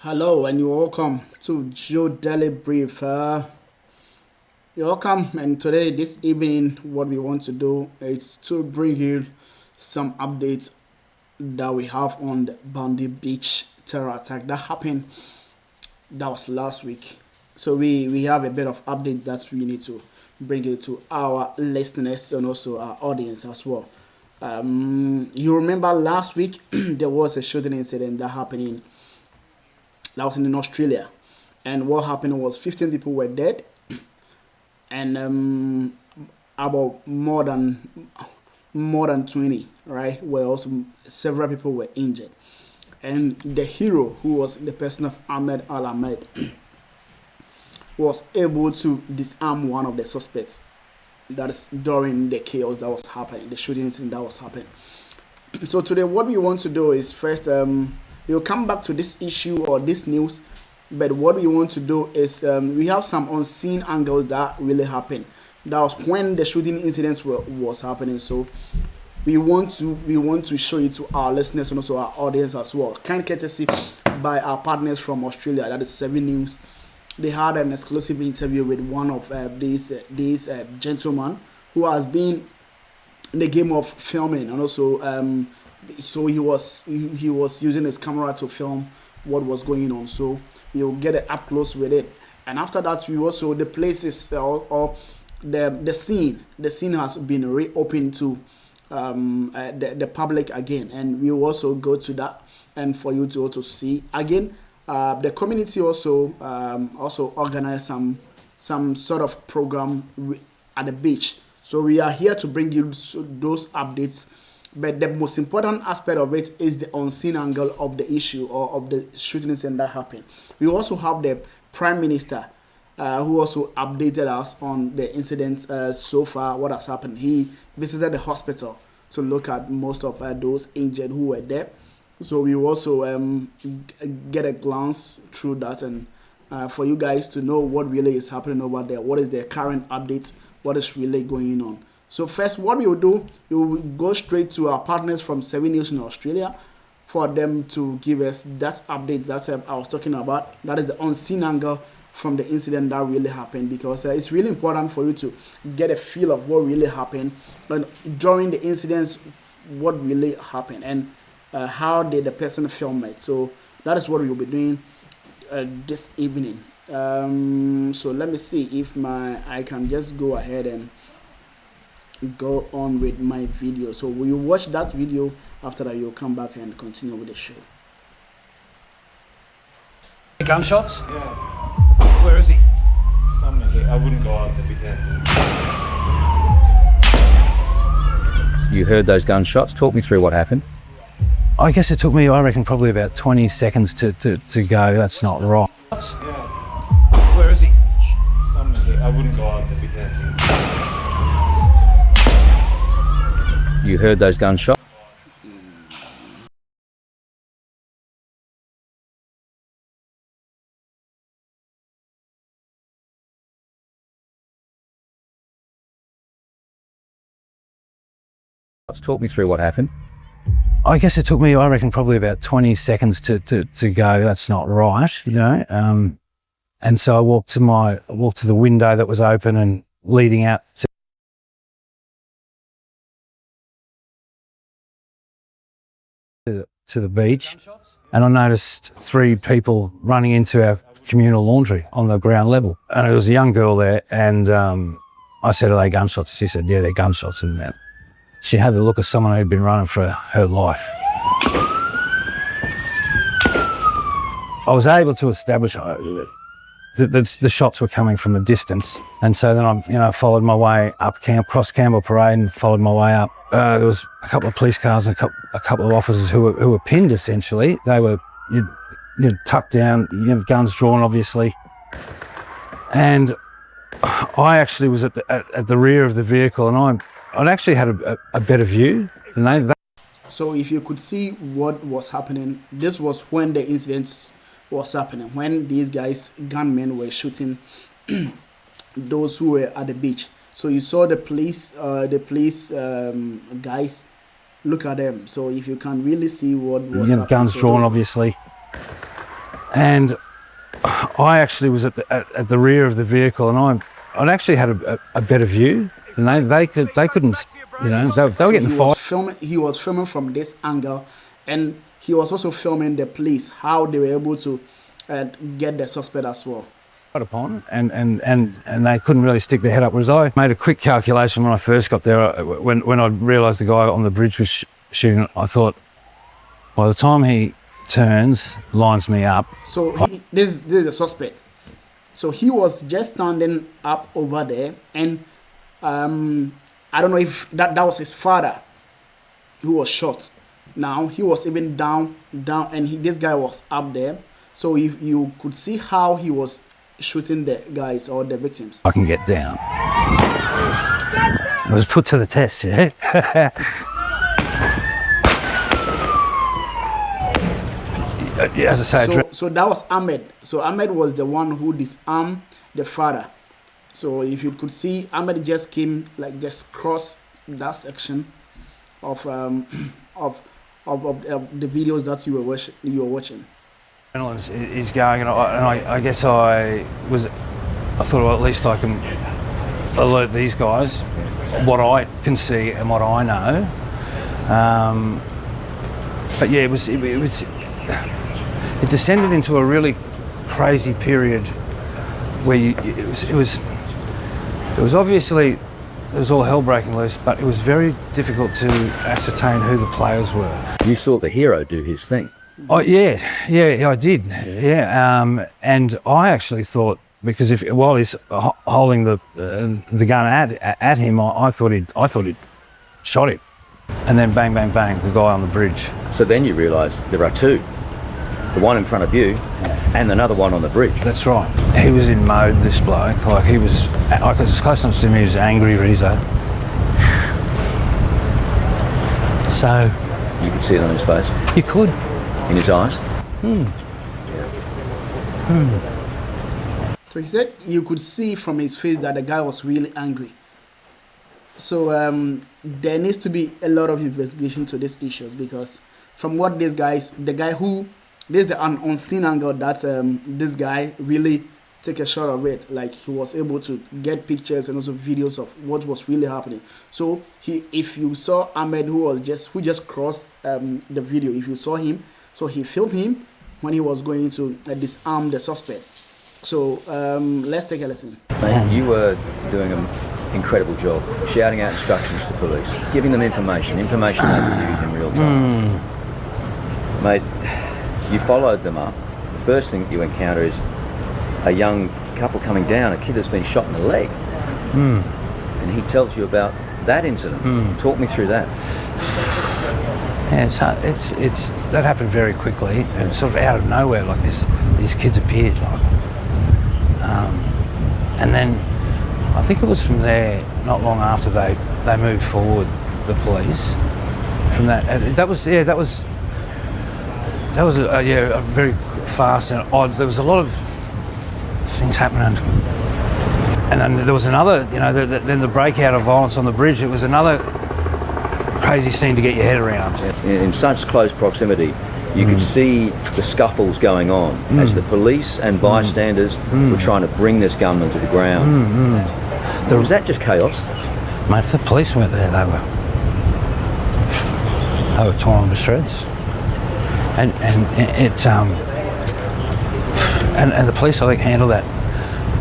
Hello and you're welcome to Joe Daily Brief. You're welcome, and today, this evening, what we want to do is to bring you some updates that we have on the Bondi Beach terror attack that happened. That was last week. So we have a bit of update that we need to bring it to our listeners and also our audience as well. You remember last week there was a shooting incident that was in Australia, and what happened was 15 people were dead, and about more than 20, right? Where also several people were injured, and the hero, who was the person of Ahmed Al Ahmed, was able to disarm one of the suspects. That is during the chaos that was happening, the shooting incident that was happening. So today, what we want to do is first, we'll come back to this issue or this news, but what we want to do is we have some unseen angles that really happened. That was when the shooting incidents was happening. So we want to show it to our listeners and also our audience as well. Kind courtesy by our partners from Australia, that is 7 News. They had an exclusive interview with one of these gentlemen who has been in the game of filming, and also so he was using his camera to film what was going on. So you'll get it up close with it, and after that, we also the places or the scene has been reopened to the public again, and we will also go to that and for you to also see again. The community also organized some sort of program at the beach. So we are here to bring you those updates. But the most important aspect of it is the unseen angle of the issue or of the shooting incident that happened. We also have the Prime Minister, who also updated us on the incident so far, what has happened. He visited the hospital to look at most of those injured who were there. So we will also get a glance through that, and for you guys to know what really is happening over there, what is the current updates, what is really going on. So first, what we will do, we will go straight to our partners from 7 News in Australia for them to give us that update that I was talking about. That is the unseen angle from the incident that really happened, because it's really important for you to get a feel of what really happened, and during the incidents, what really happened, and how did the person film it. So that is what we will be doing this evening. So let me see if I can just go ahead and go on with my video. So we will watch that video. After that, you'll come back and continue with the show. Gunshots? Yeah. Where is he? Somewhere. I wouldn't go out to be careful. You heard those gunshots. Talk me through what happened. I guess it took me, I reckon, probably about 20 seconds to go. That's not right. Yeah. Where is he? Somewhere. I wouldn't go out to be careful. You heard those gunshots. Talk me through what happened. I guess it took me, I reckon, probably about 20 seconds to go. That's not right, you know. And so I walked to the window that was open and leading out to the beach, and I noticed 3 people running into our communal laundry on the ground level, and there was a young girl there, and I said, "Are they gunshots?" She said, "Yeah, they're gunshots." And she had the look of someone who'd been running for her life. I was able to establish the shots were coming from a distance, and so then I followed my way up across Campbell Parade and followed my way up. There was a couple of police cars and a couple of officers who were pinned. Essentially, they were tucked down, guns drawn, obviously. And I actually was at the rear of the vehicle, and I'd actually had a better view than they. So if you could see what was happening, this was when the incidents was happening, when these gunmen were shooting those who were at the beach. So you saw the police guys. Look at them. So if you can really see what was happening. Guns so drawn, obviously. and I actually was at the rear of the vehicle, and I'd actually had a better view, and they couldn't, you know, they were getting fired. He was filming from this angle, and he was also filming the police, how they were able to get the suspect as well. Upon and they couldn't really stick their head up. Whereas I made a quick calculation when I first got there. When I realised the guy on the bridge was shooting, I thought, by the time he turns, lines me up. So this is a suspect. So he was just standing up over there, and I don't know if that was his father who was shot. Now he was even down, and this guy was up there. So if you could see how he was shooting the guys or the victims. I can get down. I was put to the test, yeah. As I say, so that was Ahmed. So Ahmed was the one who disarmed the father. So if you could see, Ahmed just came, like, just crossed that section of the videos that you were watching. Is going, and I guess I thought, well, at least I can alert these guys what I can see and what I know. But yeah, it descended into a really crazy period where it was obviously, it was all hell breaking loose, but it was very difficult to ascertain who the players were. You saw the hero do his thing. Oh yeah, I did. Yeah, and I actually thought, because while he's holding the gun at him, I thought he'd shot him, and then bang, bang, bang, the guy on the bridge. So then you realise there are two, the one in front of you, and another one on the bridge. That's right. He was in mode, this bloke. Like he was, as close enough to me, he was angry, Rizzo. So you could see it on his face. You could. In his eyes. So he said you could see from his face that the guy was really angry. So there needs to be a lot of investigation to these issues, because from what this is the unseen angle that this guy really take a shot of it. Like, he was able to get pictures and also videos of what was really happening. So if you saw Ahmed who just crossed the video, if you saw him, so he filmed him when he was going to disarm the suspect. So let's take a listen. Mate, you were doing an incredible job, shouting out instructions to police, giving them information they could use in real time. Mate, you followed them up. The first thing you encounter is a young couple coming down, a kid that's been shot in the leg. And he tells you about that incident. Talk me through that. Yeah, it's that happened very quickly, and sort of out of nowhere, like these kids appeared, like, and then I think it was from there, not long after they moved forward, the police. From that was a very fast and odd. There was a lot of things happening, and then there was another, then the breakout of violence on the bridge. It was another crazy scene to get your head around. In such close proximity, you could see the scuffles going on as the police and bystanders were trying to bring this gunman to the ground. Was that just chaos? Mate, if the police weren't there, they were torn to shreds. And the police, I think, handled that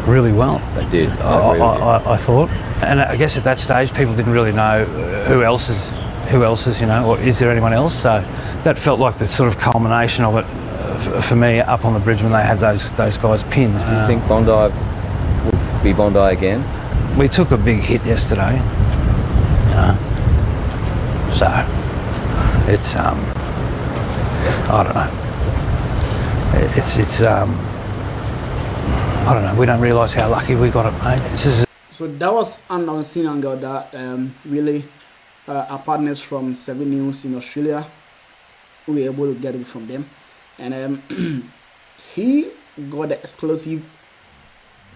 really well. They did. I thought. And I guess at that stage, people didn't really know who else is, or is there anyone else? So that felt like the sort of culmination of it for me up on the bridge when they had those guys pinned. Do you think Bondi will be Bondi again? We took a big hit yesterday. So it's I don't know. It's I don't know. We don't realise how lucky we got it, mate. So that was an unseen angle that really our partners from 7 News in Australia, we were able to get it from them, and he got the exclusive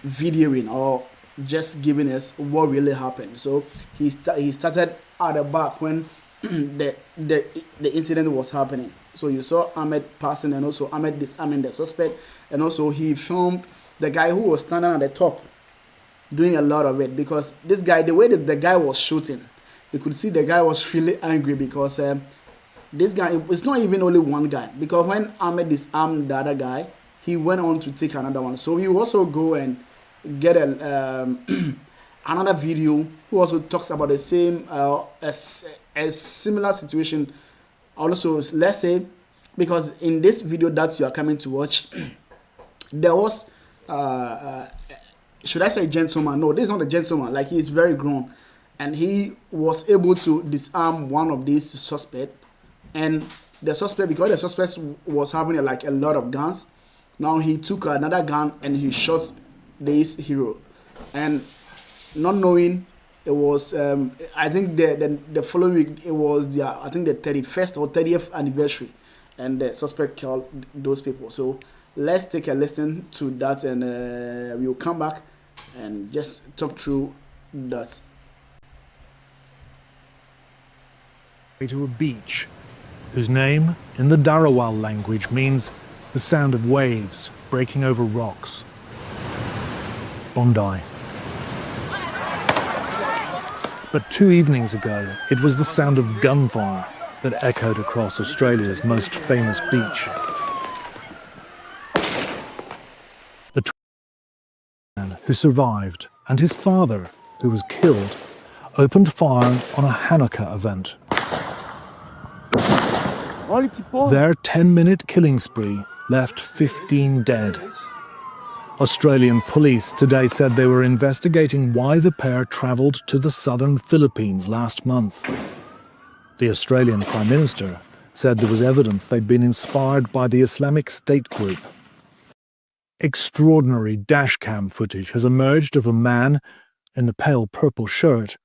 videoing, or just giving us what really happened. So he started at the back when the incident was happening. So you saw Ahmed passing and also Ahmed disarming the suspect, and also he filmed the guy who was standing at the top doing a lot of it, because this guy, the way that the guy was shooting, you could see the guy was really angry because this guy, it's not even only one guy, because when Ahmed disarmed the other guy, he went on to take another one. So he also go and get a another video who also talks about the same a similar situation. Also, let's say, because in this video that you are coming to watch, there was should I say gentleman? No, this is not a gentleman. Like, he is very grown, and he was able to disarm one of these suspects. And the suspect, because the suspect was having like a lot of guns, now he took another gun and he shot this hero. And not knowing, it was I think the following week, it was the I think the 31st or 30th anniversary, and the suspect killed those people. So let's take a listen to that, and we'll come back and just talk through that. To a beach whose name in the Darawal language means the sound of waves breaking over rocks. Bondi. But 2 evenings ago, it was the sound of gunfire that echoed across Australia's most famous beach. The man who survived and his father, who was killed, opened fire on a Hanukkah event. Their 10-minute killing spree left 15 dead. Australian police today said they were investigating why the pair travelled to the southern Philippines last month. The Australian Prime Minister said there was evidence they'd been inspired by the Islamic State group. Extraordinary dashcam footage has emerged of a man in the pale purple shirt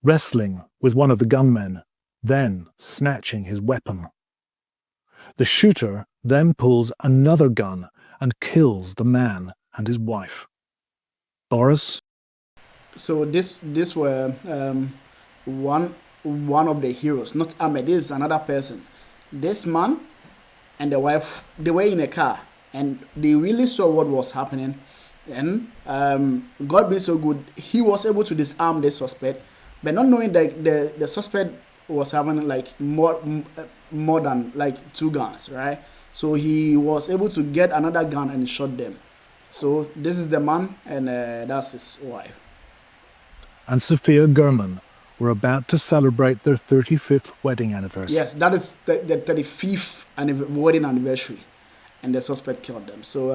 wrestling with one of the gunmen, then snatching his weapon. The shooter then pulls another gun and kills the man and his wife. Boris? So this were one of the heroes, not Ahmed. This is another person. This man and the wife, they were in a car and they really saw what was happening. And God being so good, he was able to disarm the suspect, but not knowing that the suspect was having like more than like 2 guns, right? So he was able to get another gun and shot them. So this is the man, and that's his wife. And Sophia Gurman were about to celebrate their 35th wedding anniversary. Yes, that is the 35th wedding anniversary, and the suspect killed them. So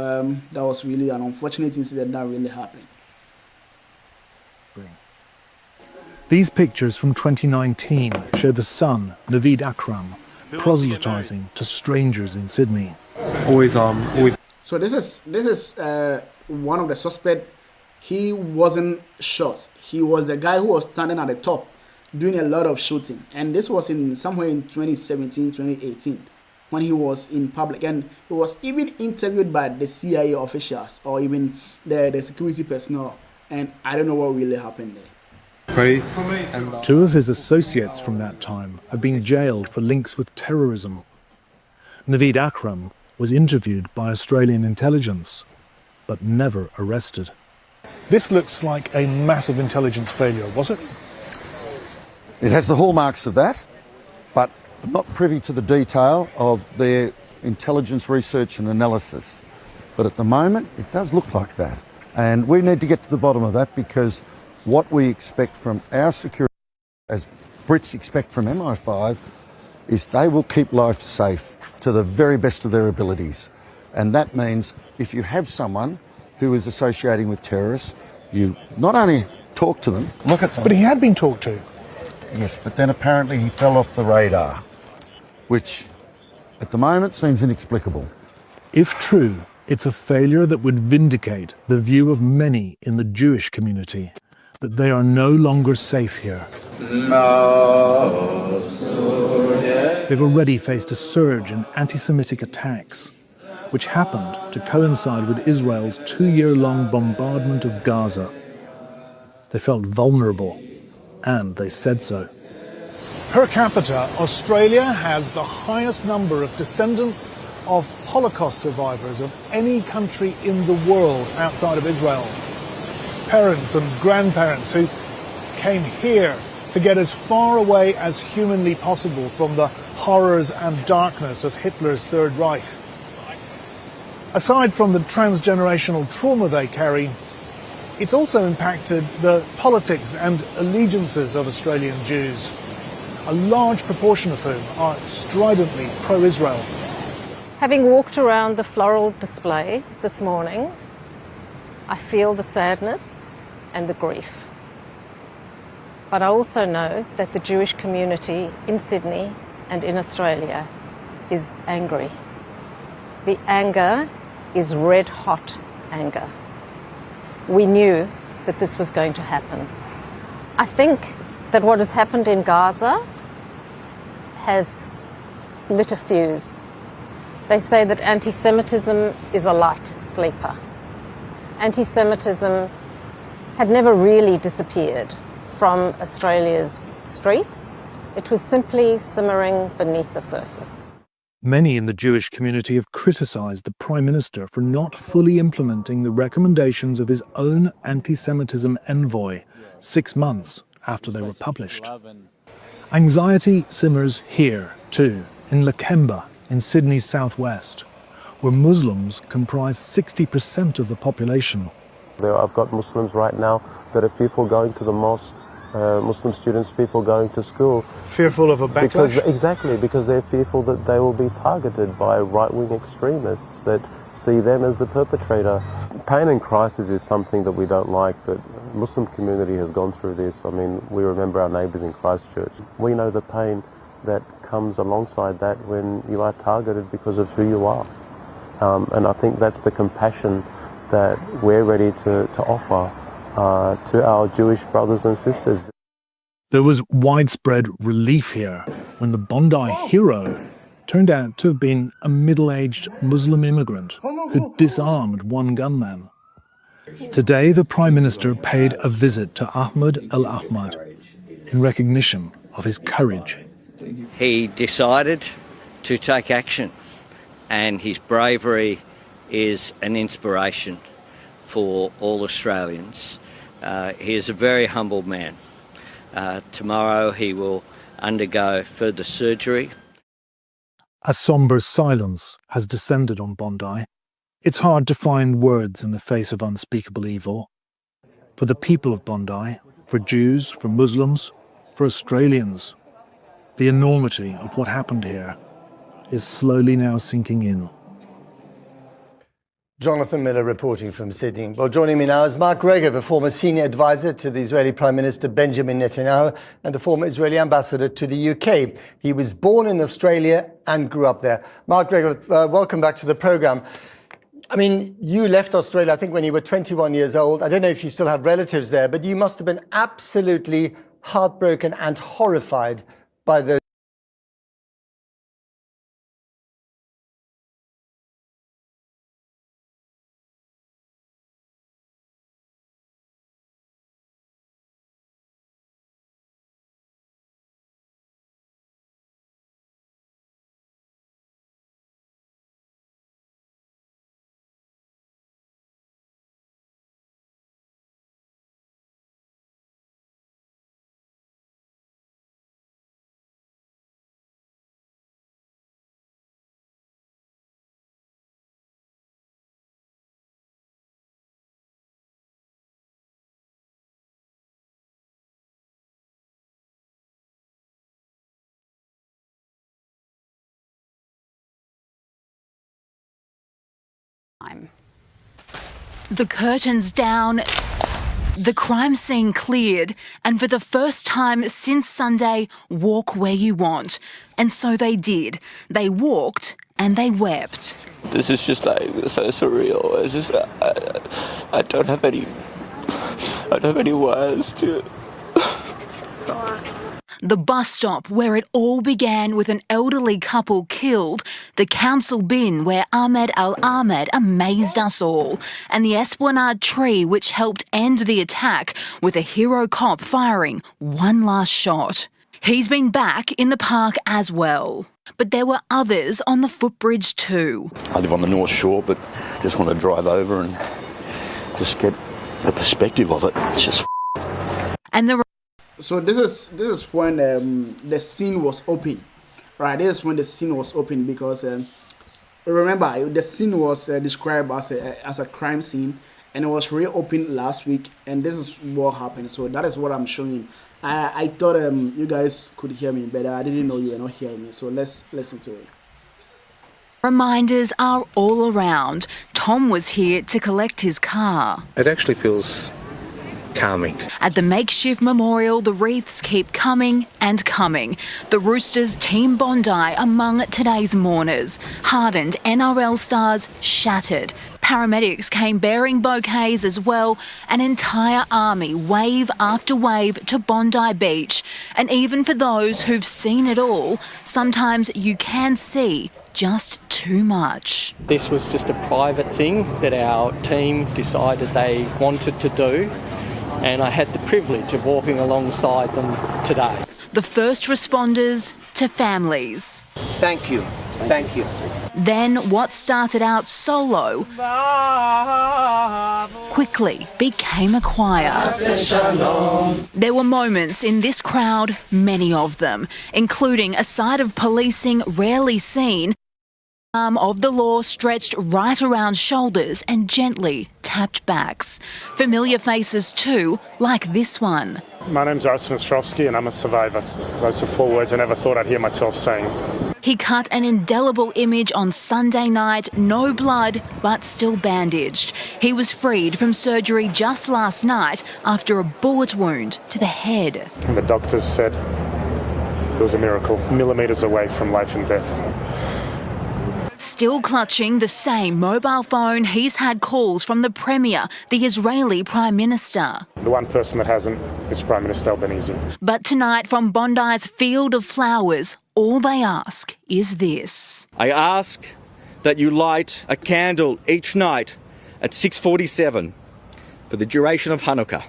that was really an unfortunate incident that really happened. These pictures from 2019 show the son, Naveed Akram, proselytizing to strangers in Sydney. Always. So this is one of the suspects. He wasn't shot. He was the guy who was standing at the top doing a lot of shooting. And this was in somewhere in 2017, 2018, when he was in public. And he was even interviewed by the CIA officials or even the security personnel. And I don't know what really happened there. 2 of his associates from that time have been jailed for links with terrorism. Naveed Akram was interviewed by Australian intelligence, but never arrested. This looks like a massive intelligence failure, was it? It has the hallmarks of that, but I'm not privy to the detail of their intelligence research and analysis. But at the moment, it does look like that. And we need to get to the bottom of that, because what we expect from our security, as Brits expect from MI5, is they will keep life safe to the very best of their abilities. And that means if you have someone who is associating with terrorists, you not only talk to them, look at them. But he had been talked to. Yes, but then apparently he fell off the radar, which at the moment seems inexplicable. If true, it's a failure that would vindicate the view of many in the Jewish community that they are no longer safe here. They've already faced a surge in anti-Semitic attacks, which happened to coincide with Israel's 2-year-long bombardment of Gaza. They felt vulnerable, and they said so. Per capita, Australia has the highest number of descendants of Holocaust survivors of any country in the world outside of Israel. Parents and grandparents who came here to get as far away as humanly possible from the horrors and darkness of Hitler's Third Reich. Aside from the transgenerational trauma they carry, it's also impacted the politics and allegiances of Australian Jews, a large proportion of whom are stridently pro-Israel. Having walked around the floral display this morning, I feel the sadness and the grief. But I also know that the Jewish community in Sydney and in Australia is angry. The anger is red-hot anger. We knew that this was going to happen. I think that what has happened in Gaza has lit a fuse. They say that anti-Semitism is a light sleeper. Anti-Semitism had never really disappeared from Australia's streets. It was simply simmering beneath the surface. Many in the Jewish community have criticised the Prime Minister for not fully implementing the recommendations of his own anti-Semitism envoy 6 months after they were published. Anxiety simmers here, too, in Lakemba, in Sydney's southwest, where Muslims comprise 60% of the population. I've got Muslims right now that are fearful going to the mosque, Muslim students fearful going to school. Fearful of a backlash? Because they're fearful that they will be targeted by right-wing extremists that see them as the perpetrator. Pain and crisis is something that we don't like, but the Muslim community has gone through this. I mean, we remember our neighbours in Christchurch. We know the pain that comes alongside that when you are targeted because of who you are. And I think that's the compassion that we're ready to offer to our Jewish brothers and sisters. There was widespread relief here when the Bondi hero turned out to have been a middle-aged Muslim immigrant who disarmed one gunman. Today, the Prime Minister paid a visit to Ahmed El Ahmad in recognition of his courage. He decided to take action, and his bravery is an inspiration for all Australians. He is a very humble man. Tomorrow he will undergo further surgery. A sombre silence has descended on Bondi. It's hard to find words in the face of unspeakable evil. For the people of Bondi, for Jews, for Muslims, for Australians, the enormity of what happened here is slowly now sinking in. Jonathan Miller reporting from Sydney. Well, joining me now is Mark Greger, the former senior advisor to the Israeli Prime Minister Benjamin Netanyahu and the former Israeli ambassador to the UK. He was born in Australia and grew up there. Mark Greger, welcome back to the programme. I mean, you left Australia, I think, when you were 21 years old. I don't know if you still have relatives there, but you must have been absolutely heartbroken and horrified by those. The curtains down, the crime scene cleared, and for the first time since Sunday, walk where you want. And so they did. They walked and they wept. This is just like so surreal. It's just I don't have any words to. The bus stop where it all began with an elderly couple killed, the council bin where Ahmed Al Ahmed amazed us all, and the Esplanade tree which helped end the attack with a hero cop firing one last shot. He's been back in the park as well. But there were others on the footbridge too. I live on the North Shore, but just want to drive over and just get a perspective of it. It's just And So this is when the scene was open, right? This is when the scene was open because remember the scene was described as a crime scene, and it was reopened last week, and this is what happened. So that is what I'm showing. I thought you guys could hear me, but I didn't know you were not hearing me. So let's listen to it. reminders are all around. Tom was here to collect his car. It actually feels calming. At the makeshift memorial, the wreaths keep coming and coming. The Roosters Team Bondi among today's mourners. Hardened NRL stars shattered. Paramedics came bearing bouquets as well. An entire army, wave after wave, to Bondi Beach. And even for those who've seen it all, sometimes you can see just too much. This was just a private thing that our team decided they wanted to do, and I had the privilege of walking alongside them today. The first responders to families. Thank you. Thank you. Then what started out solo quickly became a choir. There were moments in this crowd, many of them, including a side of policing rarely seen. Arm of the law stretched right around shoulders and gently tapped backs. Familiar faces too, like this one. My name's Arsen Ostrovsky and I'm a survivor. Those are 4 words I never thought I'd hear myself saying. He cut an indelible image on Sunday night, no blood, but still bandaged. He was freed from surgery just last night after a bullet wound to the head. And the doctors said it was a miracle, millimetres away from life and death. Still clutching the same mobile phone, he's had calls from the Premier, the Israeli Prime Minister. The one person that hasn't is Prime Minister Albanese. But tonight from Bondi's Field of Flowers, all they ask is this. I ask that you light a candle each night at 6:47 for the duration of Hanukkah,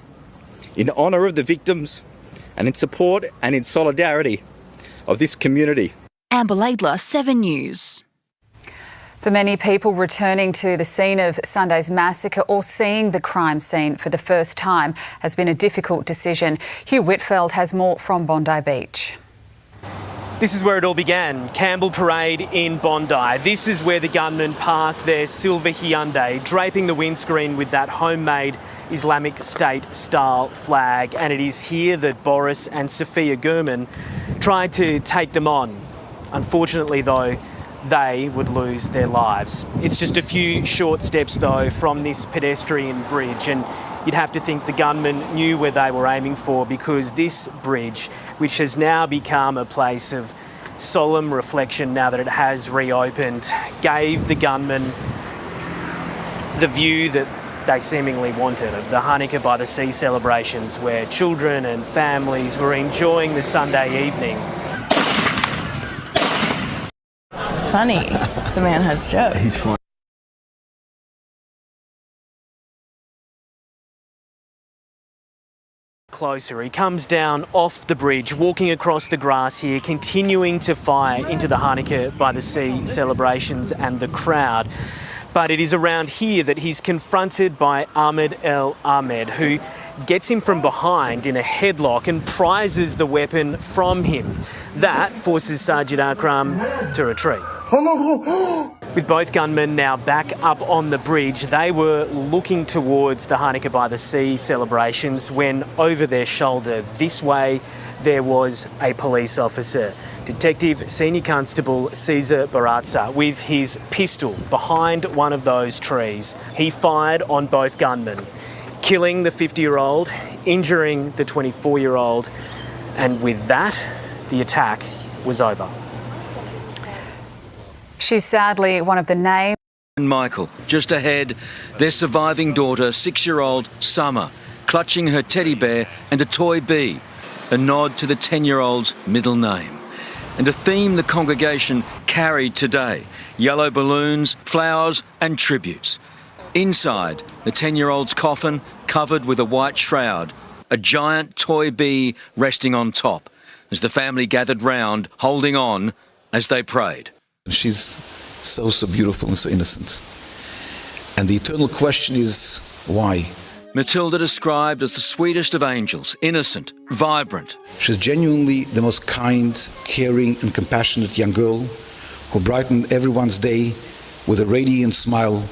in honour of the victims and in support and in solidarity of this community. Amber Laidler, 7 News. For many people returning to the scene of Sunday's massacre or seeing the crime scene for the first time has been a difficult decision. Hugh Whitfield has more from Bondi Beach. This is where it all began, Campbell Parade in Bondi. This is where the gunmen parked their silver Hyundai, draping the windscreen with that homemade Islamic State-style flag. And it is here that Boris and Sophia Gurman tried to take them on. Unfortunately, though, they would lose their lives. It's just a few short steps, though, from this pedestrian bridge, and you'd have to think the gunmen knew where they were aiming for, because this bridge, which has now become a place of solemn reflection now that it has reopened, gave the gunmen the view that they seemingly wanted of the Hanukkah by the Sea celebrations, where children and families were enjoying the Sunday evening. Funny. The man has jokes. He's fine. Closer. He comes down off the bridge, walking across the grass here, continuing to fire into the Hanukkah by the Sea celebrations and the crowd. But it is around here that he's confronted by Ahmed El Ahmed, who gets him from behind in a headlock and prizes the weapon from him. That forces Sajid Akram to retreat. With both gunmen now back up on the bridge, they were looking towards the Hanukkah by the Sea celebrations when over their shoulder, this way, there was a police officer, Detective Senior Constable Caesar Barazza, with his pistol behind one of those trees. He fired on both gunmen, killing the 50-year-old, injuring the 24-year-old, and with that, the attack was over. She's sadly one of the names. Michael, just ahead, their surviving daughter, 6-year-old Summer, clutching her teddy bear and a toy bee, a nod to the 10-year-old's middle name. And a theme the congregation carried today, yellow balloons, flowers and tributes. Inside, the 10-year-old's coffin covered with a white shroud, a giant toy bee resting on top. as the family gathered round, holding on as they prayed. She's so beautiful and so innocent. And the eternal question is, why? Matilda described as the sweetest of angels, innocent, vibrant. She's genuinely the most kind, caring and compassionate young girl who brightened everyone's day with a radiant smile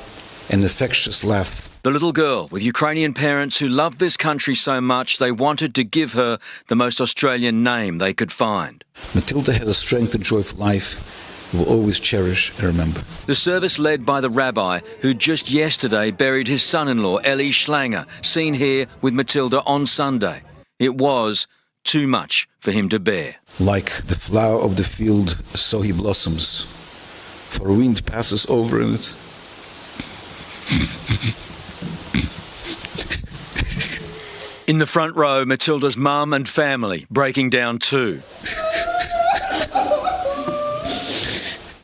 and infectious laugh. The little girl with Ukrainian parents who loved this country so much they wanted to give her the most Australian name they could find. Matilda has a strength and joy for life we will always cherish and remember. The service led by the rabbi who just yesterday buried his son-in-law, Eli Schlanger, seen here with Matilda on Sunday. It was too much for him to bear. Like the flower of the field, so he blossoms. For a wind passes over it. In the front row, Matilda's mum and family breaking down too.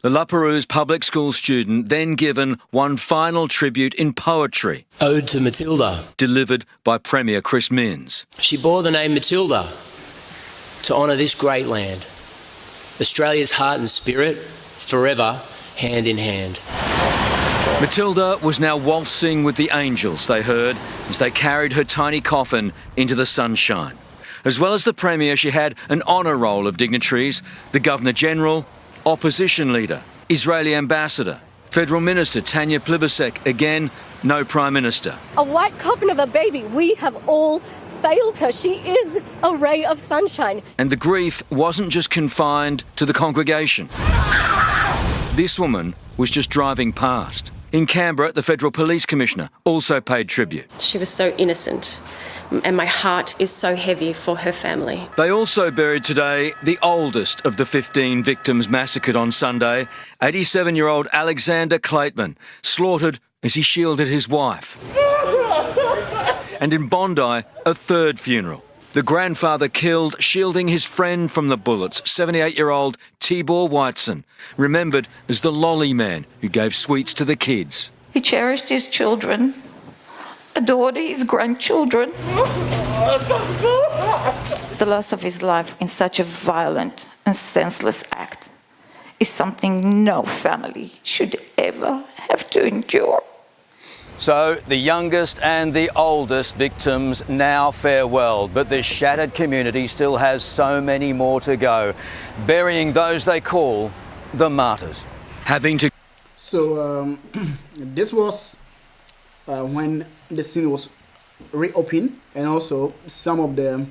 The La Perouse public school student then given one final tribute in poetry. Ode to Matilda. Delivered by Premier Chris Minns. She bore the name Matilda to honour this great land. Australia's heart and spirit, forever, hand in hand. Matilda was now waltzing with the angels, they heard, as they carried her tiny coffin into the sunshine. As well as the Premier, she had an honour roll of dignitaries, the Governor-General, Opposition Leader, Israeli Ambassador, Federal Minister Tanya Plibersek, again, no Prime Minister. A white coffin of a baby. We have all failed her. She is a ray of sunshine. And the grief wasn't just confined to the congregation. This woman was just driving past. In Canberra, the Federal Police Commissioner also paid tribute. She was so innocent, and my heart is so heavy for her family. They also buried today the oldest of the 15 victims massacred on Sunday, 87-year-old Alexander Clateman, slaughtered as he shielded his wife. And in Bondi, a third funeral. The grandfather killed shielding his friend from the bullets, 78-year-old Tibor Whiteson, remembered as the lolly man who gave sweets to the kids. He cherished his children, adored his grandchildren. The loss of his life in such a violent and senseless act is something no family should ever have to endure. So the youngest and the oldest victims now farewell, but this shattered community still has so many more to go, burying those they call the martyrs. So this was when the scene was reopened, and also some of the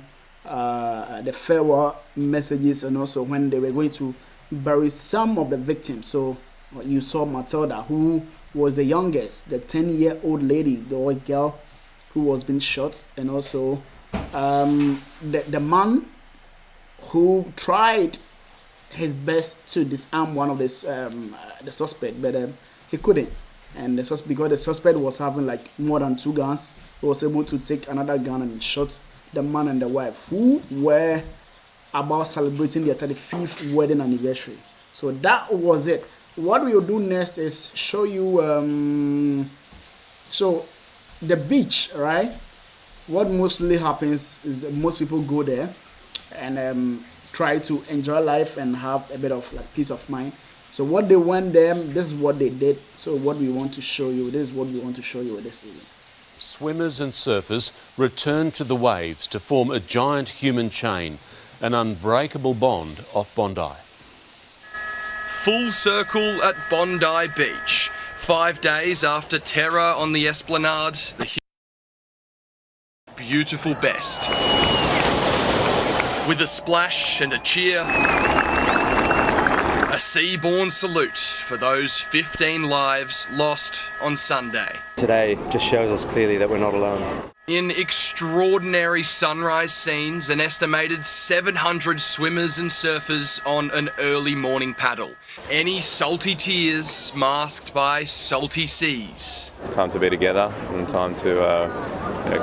farewell messages, and also when they were going to bury some of the victims. So you saw Matilda, who was the youngest, the 10-year-old lady, the old girl who was being shot, and also the man who tried his best to disarm one of the suspect, but he couldn't. And because the suspect was having like more than 2 guns, he was able to take another gun and shot the man and the wife, who were about celebrating their 35th wedding anniversary. So that was it. What we will do next is show you so the beach, right? What mostly happens is that most people go there and try to enjoy life and have a bit of like peace of mind. So what they went there, this is what they did. So what we want to show you, this is what we want to show you this evening. Swimmers and surfers return to the waves to form a giant human chain, an unbreakable bond off Bondi. Full circle at Bondi Beach. 5 days after terror on the Esplanade, the beautiful best. With a splash and a cheer, a sea-born salute for those 15 lives lost on Sunday. Today just shows us clearly that we're not alone. In extraordinary sunrise scenes, an estimated 700 swimmers and surfers on an early morning paddle. Any salty tears masked by salty seas. Time to be together and time to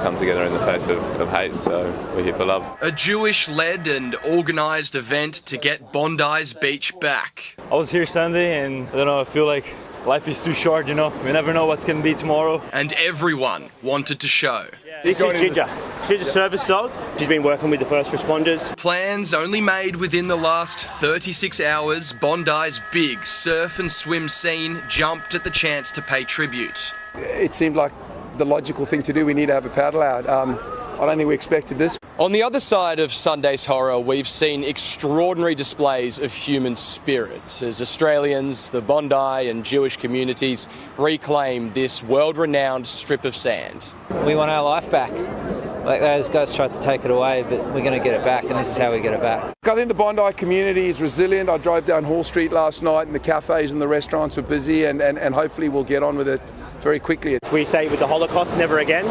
come together in the face of hate, so we're here for love. A Jewish-led and organised event to get Bondi's beach back. I was here Sunday and I don't know, I feel like life is too short, you know. We never know what's going to be tomorrow. And everyone wanted to show. Yeah, This is Ginger. She's a service dog. She's been working with the first responders. Plans only made within the last 36 hours, Bondi's big surf and swim scene jumped at the chance to pay tribute. It seemed like the logical thing to do. We need to have a paddle out. I don't think we expected this. On the other side of Sunday's horror, we've seen extraordinary displays of human spirits as Australians, the Bondi and Jewish communities reclaim this world-renowned strip of sand. We want our life back. Like those guys tried to take it away, but we're going to get it back, and this is how we get it back. I think the Bondi community is resilient. I drove down Hall Street last night and the cafes and the restaurants were busy, and hopefully we'll get on with it very quickly. We say with the Holocaust, never again.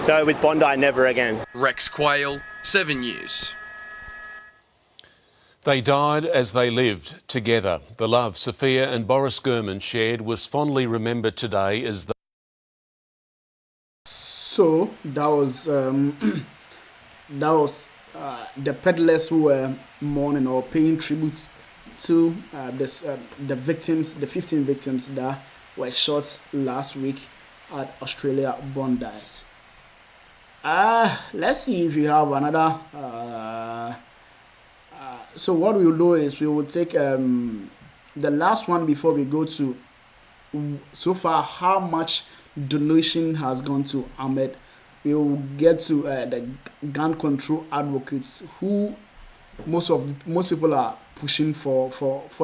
So with Bondi, never again. Rex Quayle, 7 News. They died as they lived together. The love Sophia and Boris Gurman shared was fondly remembered today as the... So that was the peddlers who were mourning or paying tribute to the victims, the 15 victims that were shot last week at Australia Bondi's. Let's see if you have another. So what we'll do is we will take the last one before we go to so far how much donation has gone to Ahmed. We will get to the gun control advocates who most people are pushing for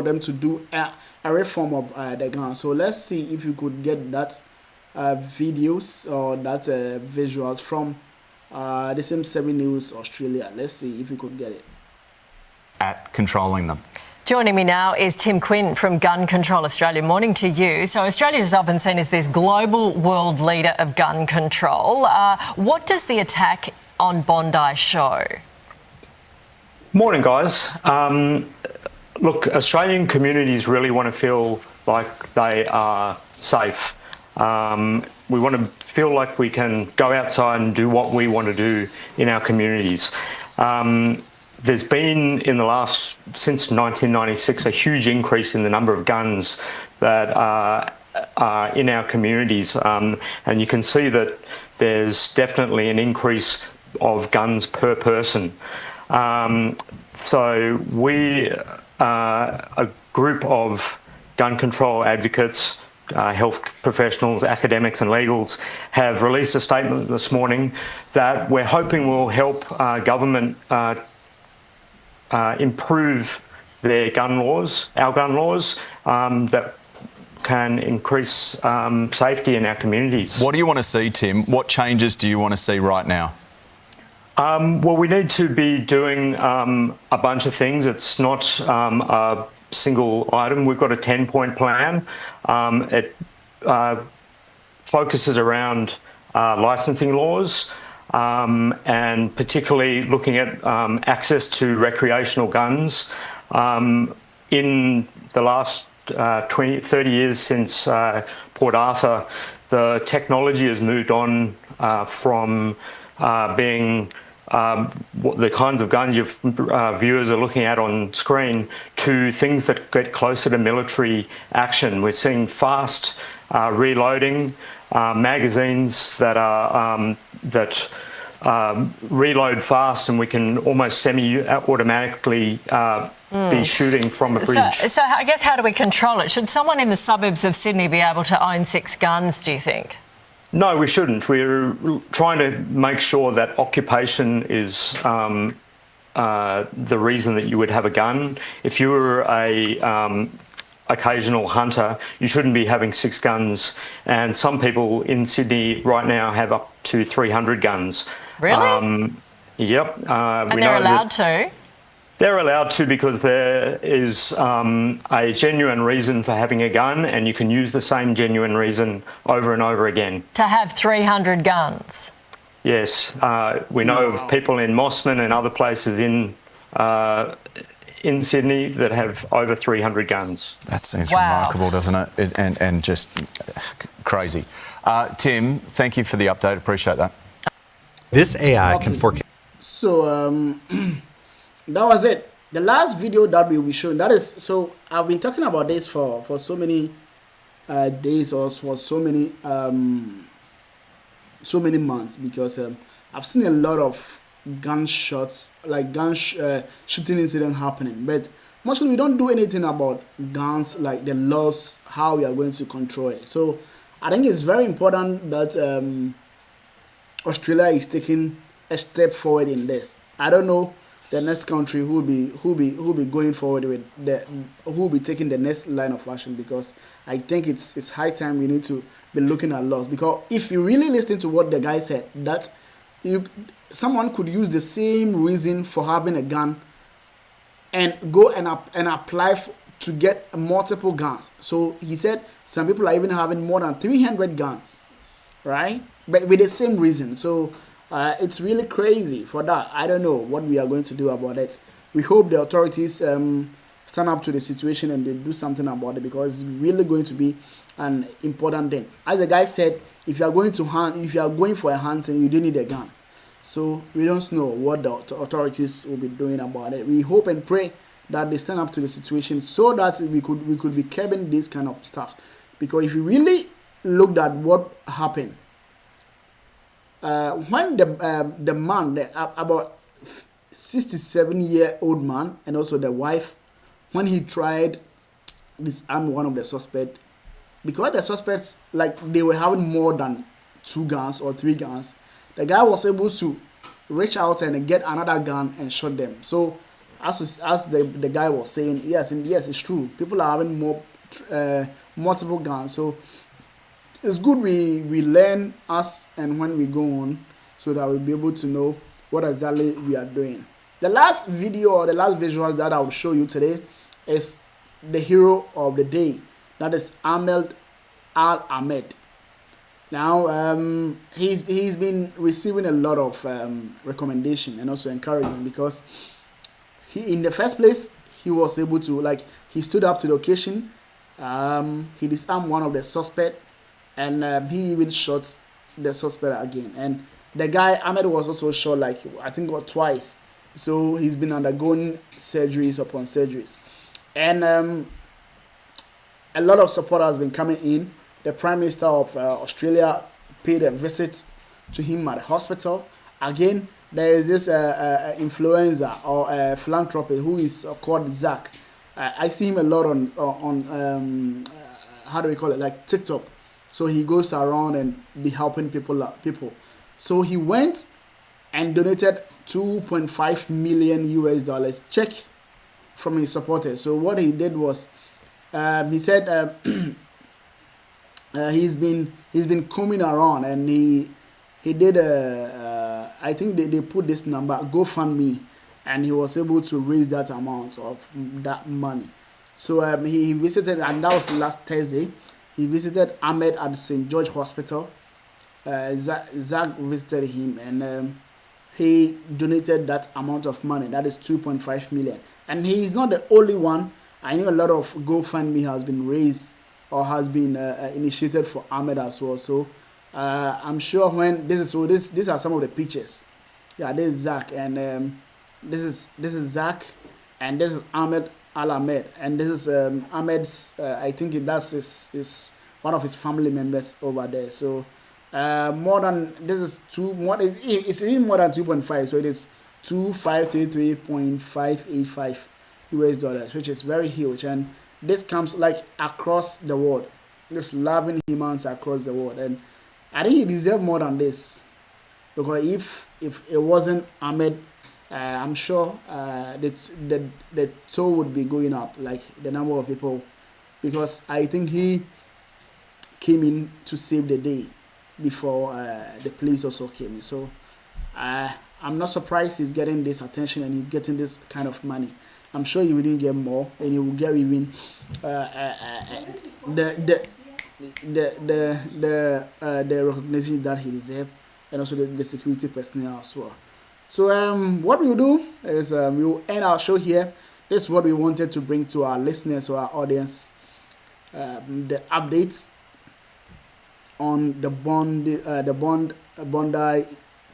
them to do a reform of the gun. So let's see if you could get that videos or that visuals from the same 7 News Australia. Let's see if we could get it. At controlling them. Joining me now is Tim Quinn from Gun Control Australia. Morning to you. So Australia is often seen as this global world leader of gun control. What does the attack on Bondi show? Morning, guys. Look, Australian communities really want to feel like they are safe. We want to feel like we can go outside and do what we want to do in our communities. There's been, since 1996, a huge increase in the number of guns that are in our communities. And you can see that there's definitely an increase of guns per person. So we, a group of gun control advocates, health professionals, academics and legals have released a statement this morning that we're hoping will help government improve their gun laws, our gun laws, that can increase safety in our communities. What do you want to see, Tim? What changes do you want to see right now? Well, we need to be doing a bunch of things. It's not a single item. We've got a 10-point plan. It focuses around licensing laws, and particularly looking at access to recreational guns. In the last 30 years since Port Arthur, the technology has moved on from being the kinds of guns your viewers are looking at on screen to things that get closer to military action. We're seeing fast reloading, magazines that are reload fast, and we can almost semi-automatically be shooting from a bridge. So I guess how do we control it? Should someone in the suburbs of Sydney be able to own 6 guns, do you think? No, we shouldn't. We're trying to make sure that occupation is the reason that you would have a gun. If you were a occasional hunter, you shouldn't be having 6 guns. And some people in Sydney right now have up to 300 guns. Really? Yep. And they're allowed to? They're allowed to because there is a genuine reason for having a gun, and you can use the same genuine reason over and over again. To have 300 guns? Yes. We know of people in Mossman and other places in Sydney that have over 300 guns. That seems remarkable, doesn't it? And just crazy. Tim, thank you for the update. Appreciate that. This AI can forecast. So that was it. The last video that we will be showing. That is, so I've been talking about this for so many days or for so many so many months, because I've seen a lot of gunshots, like shooting incident happening, but mostly we don't do anything about guns, like the laws, how we are going to control it. So I think it's very important that Australia is taking a step forward in this. I don't know the next country who will be going forward with who will be taking the next line of action, because I think it's high time we need to be looking at laws. Because if you really listen to what the guy said, that someone could use the same reason for having a gun and go and apply to get multiple guns. So he said some people are even having more than 300 guns, right? But with the same reason. So it's really crazy for that. I don't know what we are going to do about it. We hope the authorities stand up to the situation and they do something about it, because it's really going to be an important thing. As the guy said, if you are going to hunt, if you are going for a hunting, you do need a gun. So we don't know what the authorities will be doing about it. We hope and pray that they stand up to the situation, so that we could be curbing this kind of stuff. Because if you really looked at what happened, when the man, about 67-year-old man, and also the wife, when he tried disarm one of the suspects, because the suspects, like, they were having more than 2 guns or 3 guns, the guy was able to reach out and get another gun and shot them. So as the guy was saying, yes, it's true. People are having multiple guns. So it's good we learn as and when we go on, so that we'll be able to know what exactly we are doing. The last video, or the last visuals that I will show you today, is the hero of the day. That is Ahmed Al-Ahmed. Now he's been receiving a lot of recommendation and also encouragement, because he, in the first place, he was able to, like, he stood up to the occasion. He disarmed one of the suspects, and he even shot the suspect again. And the guy Ahmed was also shot, like, I think twice. So he's been undergoing surgeries upon surgeries, and a lot of support has been coming in. The Prime Minister of Australia paid a visit to him at the hospital. Again, there is this influencer or philanthropist who is called Zach. I see him a lot on how do we call it, like TikTok. So he goes around and be helping people. So he went and donated $2.5 million check from his supporters. So what he did was, he said he's been coming around, and he did I think they put this number, GoFundMe, and he was able to raise that amount of that money. So he visited, and that was last Thursday. He visited Ahmed at St. George Hospital. Zach visited him, and he donated that amount of money. That is 2.5 million. And he is not the only one. I know a lot of GoFundMe has been raised or has been initiated for Ahmed as well. So I'm sure when these are some of the pictures. Yeah, this is Zach, and this is Zach, and this is Ahmed Al-Ahmed, and this is Ahmed's. I think that's his one of his family members over there. So more than it's even more than 2.5. So it is 2533.585 US dollars, which is very huge, and this comes like across the world. Just loving humans across the world, and I think he deserves more than this, because if it wasn't Ahmed, I'm sure the toll would be going up, like the number of people, because I think he came in to save the day before the police also came in. So I'm not surprised he's getting this attention and he's getting this kind of money. I'm sure he will get more, and he will get even the recognition that he deserves, and also the security personnel as well. So what we'll do is we'll end our show here. This is what we wanted to bring to our listeners or our audience, the updates on the Bondi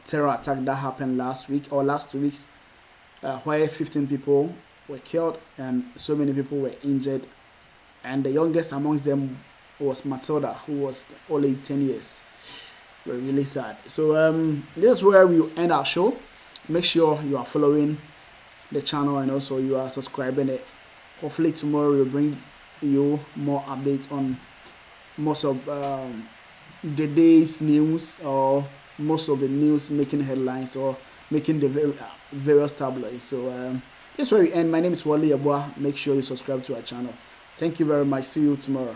terror attack that happened last week or last 2 weeks, where 15 people were killed and so many people were injured, and the youngest amongst them was Matilda, who was only 10 years. We're really sad. So this is where we end our show. Make sure you are following the channel and also you are subscribing it. Hopefully tomorrow we'll bring you more updates on most of the day's news, or most of the news making headlines or making the various tabloids. So this is where we end. My name is Wally Abua. Make sure you subscribe to our channel. Thank you very much. See you tomorrow.